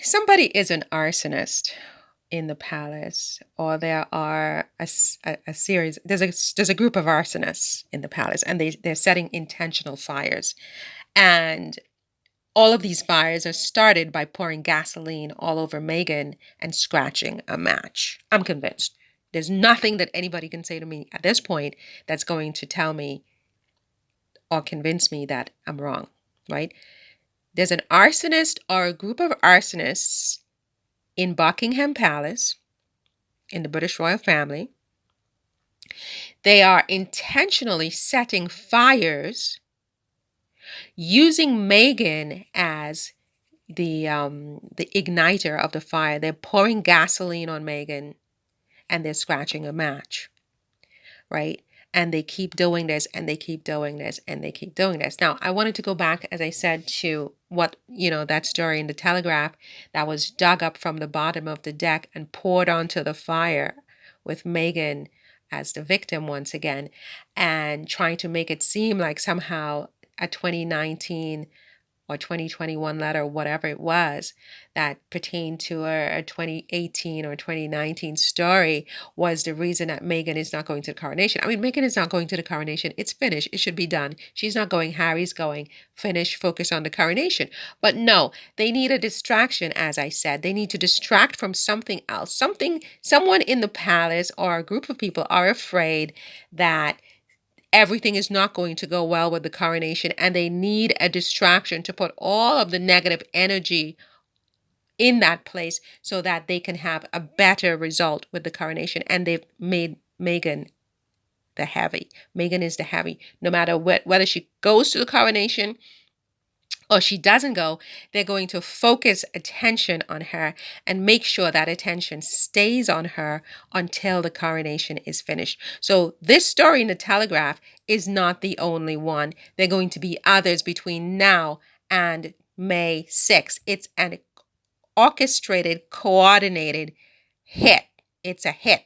somebody is an arsonist in the palace, or there are a series, there's a group of arsonists in the palace, and they're setting intentional fires. And all of these fires are started by pouring gasoline all over Meghan and scratching a match. I'm convinced. There's nothing that anybody can say to me at this point that's going to tell me or convince me that I'm wrong, right? There's an arsonist or a group of arsonists in Buckingham Palace, in the British royal family. They are intentionally setting fires using Meghan as the igniter of the fire. They're pouring gasoline on Meghan and they're scratching a match, right? And they keep doing this and they keep doing this and they keep doing this. Now, I wanted to go back, as I said, to what, that story in the Telegraph that was dug up from the bottom of the deck and poured onto the fire with Meghan as the victim once again, and trying to make it seem like somehow a 2019 or 2021 letter, whatever it was, that pertained to a 2018 or 2019 story was the reason that Meghan is not going to the coronation. I mean, Meghan is not going to the coronation. It's finished. It should be done. She's not going. Harry's going. Finish. Focus on the coronation. But no, they need a distraction, as I said. They need to distract from something else. Someone in the palace or a group of people are afraid that everything is not going to go well with the coronation, and they need a distraction to put all of the negative energy in that place so that they can have a better result with the coronation. And they've made Meghan the heavy. Meghan is the heavy. No matter whether she goes to the coronation or she doesn't go, they're going to focus attention on her and make sure that attention stays on her until the coronation is finished. So this story in the Telegraph is not the only one. There are going to be others between now and May 6th. It's an orchestrated, coordinated hit. It's a hit.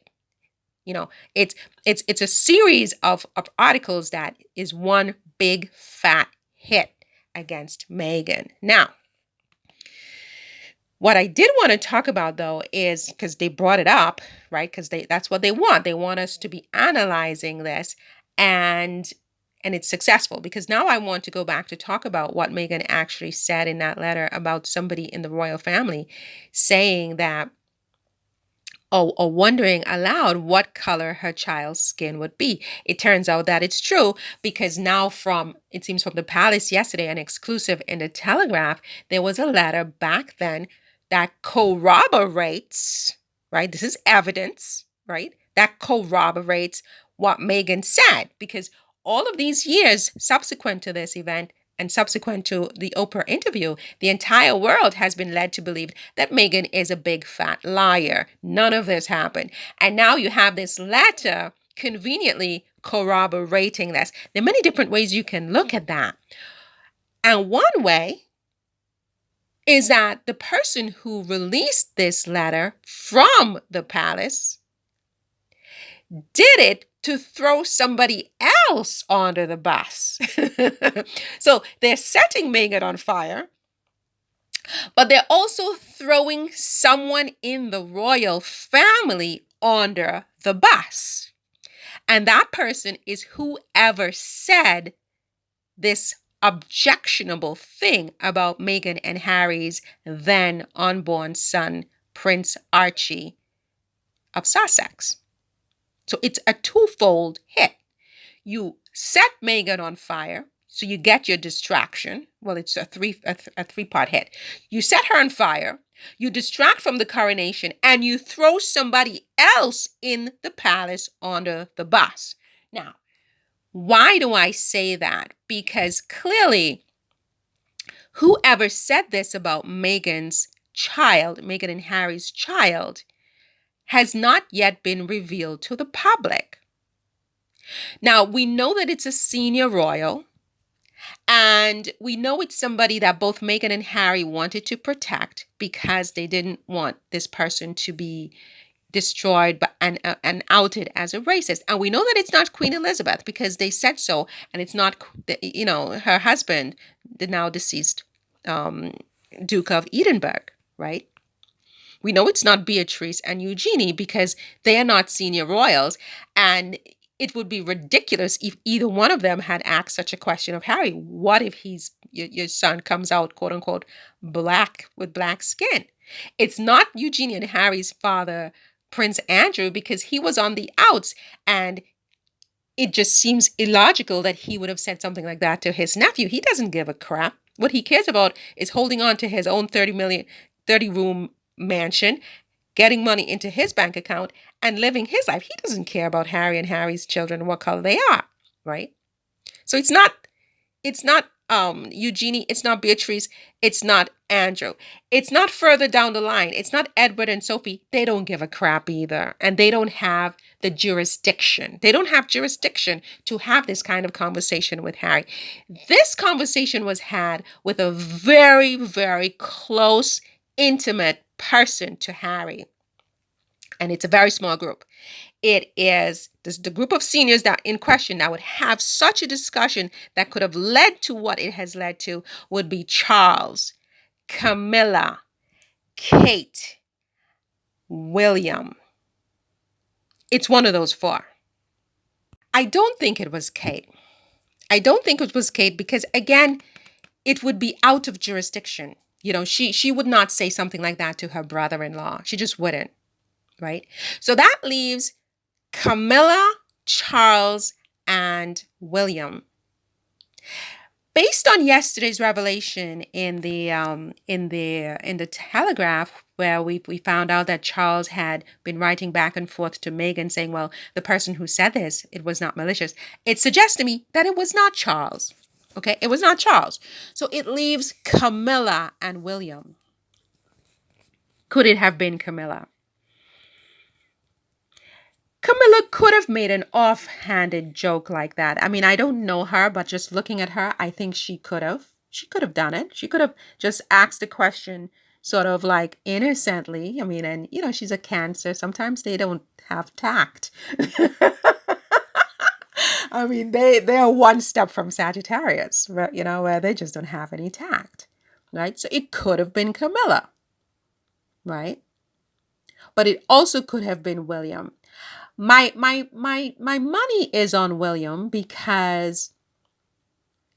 It's a series of articles that is one big fat hit against Meghan. Now, what I did want to talk about, though, is because they brought it up, right? Because that's what they want. They want us to be analyzing this, and it's successful, because now I want to go back to talk about what Meghan actually said in that letter about somebody in the royal family saying that, or wondering aloud what color her child's skin would be. It turns out that it's true, because now it seems from the palace yesterday, an exclusive in the Telegraph, there was a letter back then that corroborates, right? This is evidence, right? That corroborates what Meghan said, because all of these years subsequent to this event, and subsequent to the Oprah interview, the entire world has been led to believe that Meghan is a big fat liar. None of this happened. And now you have this letter conveniently corroborating this. There are many different ways you can look at that. And one way is that the person who released this letter from the palace did it to throw somebody else under the bus. So they're setting Meghan on fire, but they're also throwing someone in the royal family under the bus. And that person is whoever said this objectionable thing about Meghan and Harry's then unborn son, Prince Archie of Sussex. So it's a twofold hit. You set Meghan on fire, so you get your distraction. Well, it's a three-part hit. You set her on fire, you distract from the coronation, and you throw somebody else in the palace under the bus. Now, why do I say that? Because clearly, whoever said this about Meghan's child, Meghan and Harry's child, has not yet been revealed to the public. Now, we know that it's a senior royal, and we know it's somebody that both Meghan and Harry wanted to protect, because they didn't want this person to be destroyed and outed as a racist. And we know that it's not Queen Elizabeth, because they said so, and it's not, her husband, the now deceased Duke of Edinburgh, right? We know it's not Beatrice and Eugenie because they are not senior royals. And it would be ridiculous if either one of them had asked such a question of Harry. What if your son comes out, quote unquote, black with black skin? It's not Eugenie and Harry's father, Prince Andrew, because he was on the outs. And it just seems illogical that he would have said something like that to his nephew. He doesn't give a crap. What he cares about is holding on to his own 30 room mansion, getting money into his bank account, and living his life. He doesn't care about Harry and Harry's children and what color they are, right? So it's not Eugenie, it's not Beatrice, it's not Andrew. It's not further down the line. It's not Edward and Sophie. They don't give a crap either. And they don't have the jurisdiction. They don't have jurisdiction to have this kind of conversation with Harry. This conversation was had with a very, very close, intimate person to Harry. And it's a very small group. It is the group of seniors that in question that would have such a discussion that could have led to what it has led to would be Charles, Camilla, Kate, William. It's one of those four. I don't think it was Kate. I don't think it was Kate because, again, it would be out of jurisdiction. She would not say something like that to her brother-in-law. She just wouldn't, right? So that leaves Camilla, Charles, and William. Based on yesterday's revelation in the Telegraph, where we found out that Charles had been writing back and forth to Meghan saying, well, the person who said this, it was not malicious. It suggests to me that it was not Charles. Okay, it was not Charles. So it leaves Camilla and William. Could it have been Camilla? Camilla could have made an offhanded joke like that. I mean, I don't know her, but just looking at her, I think she could have. She could have done it. She could have just asked the question sort of like innocently. I mean, and she's a Cancer. Sometimes they don't have tact. I mean, they're one step from Sagittarius, where they just don't have any tact, right? So it could have been Camilla, right? But it also could have been William. My money is on William because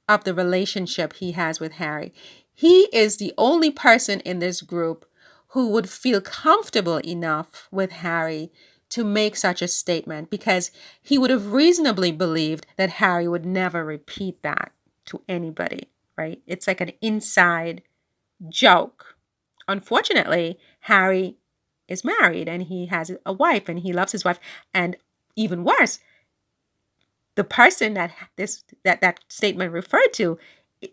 of the relationship he has with Harry. He is the only person in this group who would feel comfortable enough with Harry to make such a statement because he would have reasonably believed that Harry would never repeat that to anybody, right? It's like an inside joke. Unfortunately, Harry is married and he has a wife and he loves his wife. And even worse, the person that statement referred to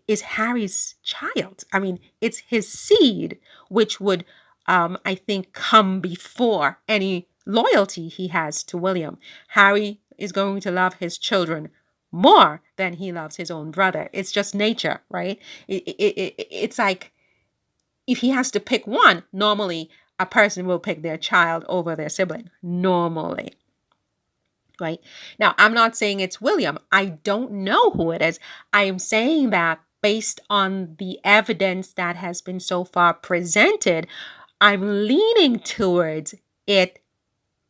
is Harry's child. I mean, it's his seed, which would, I think, come before any loyalty he has to William. Harry is going to love his children more than he loves his own brother. It's just nature, right? It's like if he has to pick one, normally a person will pick their child over their sibling, normally. Right? Now, I'm not saying it's William. I don't know who it is. I am saying that based on the evidence that has been so far presented, I'm leaning towards it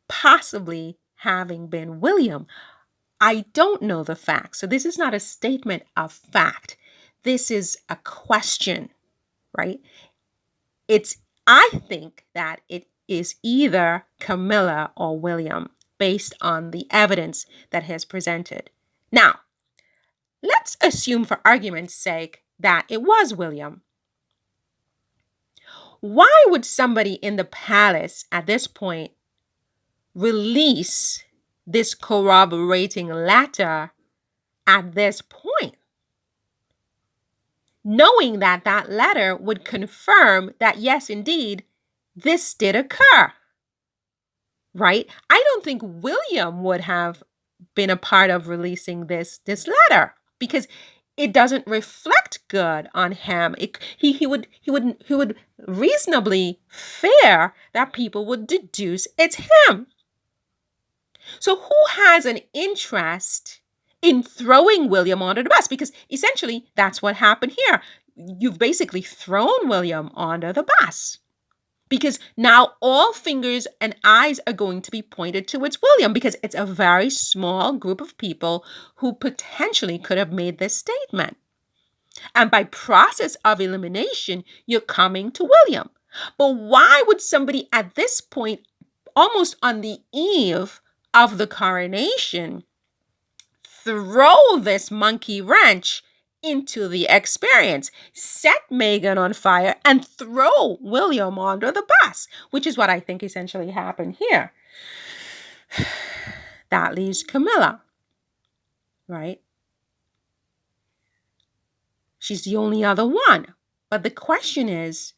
possibly having been William. I don't know the facts. So this is not a statement of fact. This is a question, right? I think that it is either Camilla or William based on the evidence that has presented. Now, let's assume for argument's sake that it was William. Why would somebody in the palace at this point release this corroborating letter at this point, knowing that that letter would confirm that, yes, indeed, this did occur, right? I don't think William would have been a part of releasing this letter because it doesn't reflect good on him. He would reasonably fear that people would deduce it's him. So who has an interest in throwing William under the bus? Because essentially that's what happened here. You've basically thrown William under the bus. because now all fingers and eyes are going to be pointed towards William, because it's a very small group of people who potentially could have made this statement. And by process of elimination, you're coming to William. But why would somebody at this point, almost on the eve of the coronation, throw this monkey wrench into the experience, set Meghan on fire, and throw William under the bus, which is what I think essentially happened here? That leaves Camilla, right? She's the only other one. But the question is,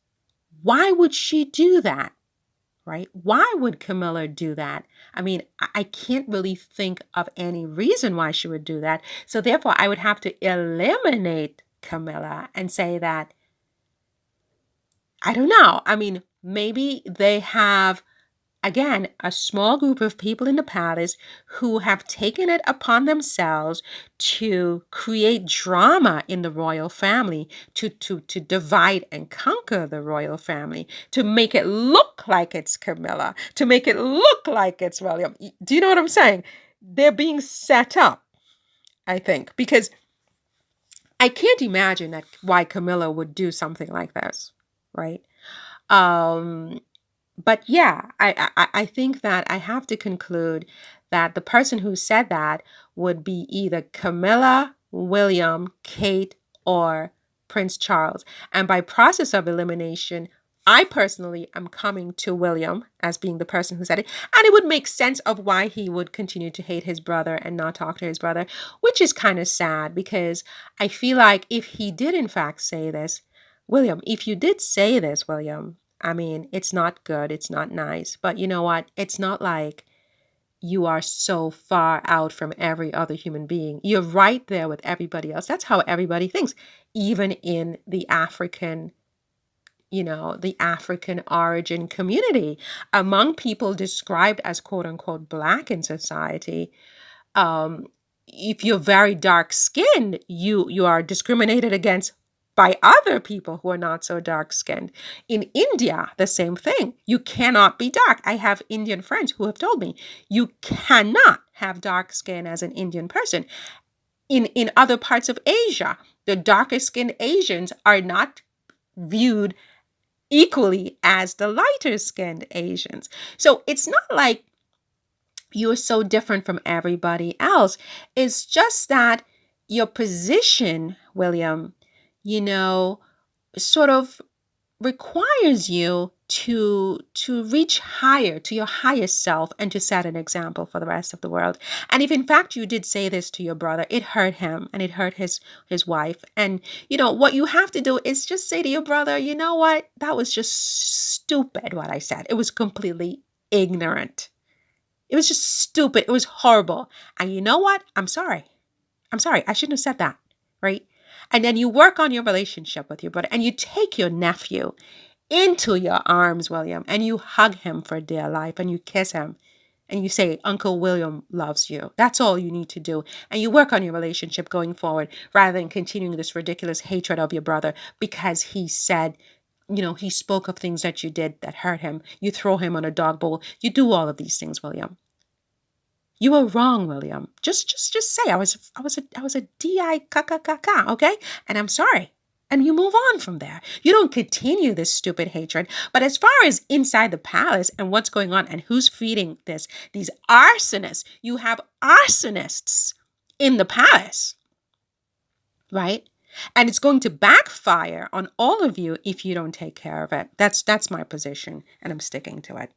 why would she do that? Right? Why would Camilla do that? I mean, I can't really think of any reason why she would do that. So therefore, I would have to eliminate Camilla and say that, I don't know. I mean, maybe they have, again, a small group of people in the palace who have taken it upon themselves to create drama in the royal family, to divide and conquer the royal family, to make it look like it's Camilla, to make it look like it's William. Do you know what I'm saying? They're being set up, I think, because I can't imagine that why Camilla would do something like this, right? Um, but yeah, I think that I have to conclude that the person who said that would be either Camilla, William, Kate, or Prince Charles. And by process of elimination, I personally am coming to William as being the person who said it. And it would make sense of why he would continue to hate his brother and not talk to his brother, which is kind of sad, because I feel like if he did in fact say this, William, if you did say this, William, I mean, it's not good. It's not nice. But you know what? It's not like you are so far out from every other human being. You're right there with everybody else. That's how everybody thinks, even in the African, the African origin community. Among people described as quote unquote black in society, um, if you're very dark skinned, you are discriminated against by other people who are not so dark skinned. In India, the same thing. You cannot be dark. I have Indian friends who have told me you cannot have dark skin as an Indian person. In other parts of Asia, the darker skinned Asians are not viewed equally as the lighter skinned Asians. So it's not like you're so different from everybody else. It's just that your position, William, you know, sort of requires you to reach higher, to your highest self, and to set an example for the rest of the world. And if in fact you did say this to your brother, it hurt him and it hurt his wife. And what you have to do is just say to your brother, you know what, that was just stupid what I said. It was completely ignorant. It was just stupid. It was horrible. And you know what? I'm sorry. I'm sorry. I shouldn't have said that. Right? And then you work on your relationship with your brother and you take your nephew into your arms, William, and you hug him for dear life and you kiss him and you say, Uncle William loves you. That's all you need to do. And you work on your relationship going forward rather than continuing this ridiculous hatred of your brother because he said, he spoke of things that you did that hurt him. You throw him on a dog bowl. You do all of these things, William. You were wrong, William. Just say I was a di ka, okay? And I'm sorry. And you move on from there. You don't continue this stupid hatred. But as far as inside the palace and what's going on and who's feeding these arsonists, you have arsonists in the palace, right? And it's going to backfire on all of you if you don't take care of it. That's my position, and I'm sticking to it.